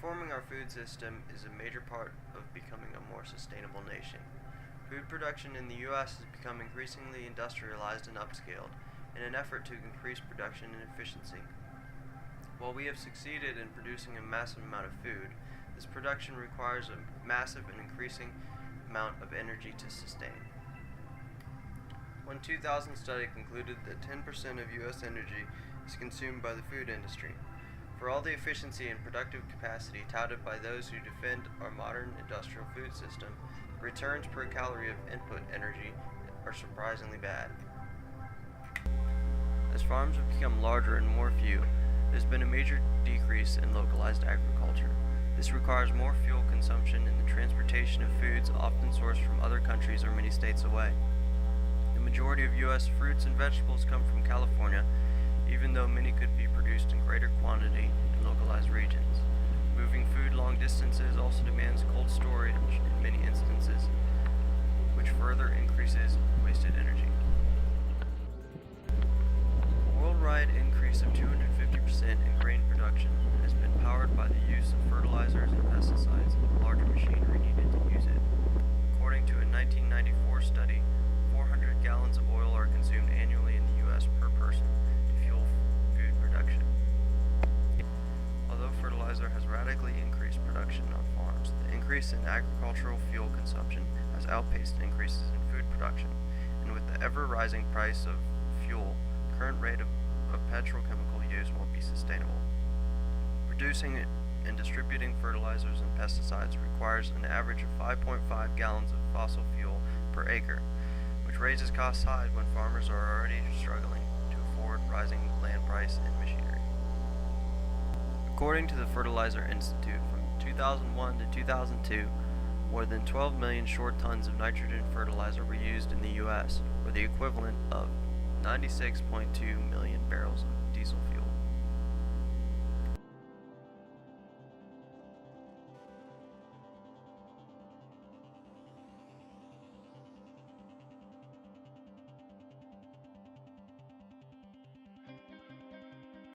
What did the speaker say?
Reforming our food system is a major part of becoming a more sustainable nation. Food production in the U.S. has become increasingly industrialized and upscaled in an effort to increase production and efficiency. While we have succeeded in producing a massive amount of food, this production requires a massive and increasing amount of energy to sustain. One 2000 study concluded that 10% of U.S. energy is consumed by the food industry. For all the efficiency and productive capacity touted by those who defend our modern industrial food system, the returns per calorie of input energy are surprisingly bad. As farms have become larger and more few, there's been a major decrease in localized agriculture. This requires more fuel consumption in the transportation of foods often sourced from other countries or many states away. The majority of U.S. fruits and vegetables come from California, even though many could be produced in greater quantity in localized regions. Moving food long distances also demands cold storage in many instances, which further increases wasted energy. A worldwide increase of 250% in grain production has been powered by the use of fertilizers and pesticides and the larger machinery needed to use it. According to a 1994 study, 400 gallons of oil are consumed annually in the U.S. per person to fuel food production. Although fertilizer has radically increased production on farms, the increase in agricultural fuel consumption has outpaced increases in food production, and with the ever-rising price of fuel, the current rate of petrochemical use won't be sustainable. Producing and distributing fertilizers and pesticides requires an average of 5.5 gallons of fossil fuel per acre, which raises costs high when farmers are already struggling to afford rising land price and machinery. According to the Fertilizer Institute, from 2001 to 2002, more than 12 million short tons of nitrogen fertilizer were used in the U.S., or the equivalent of 96.2 million barrels of diesel fuel.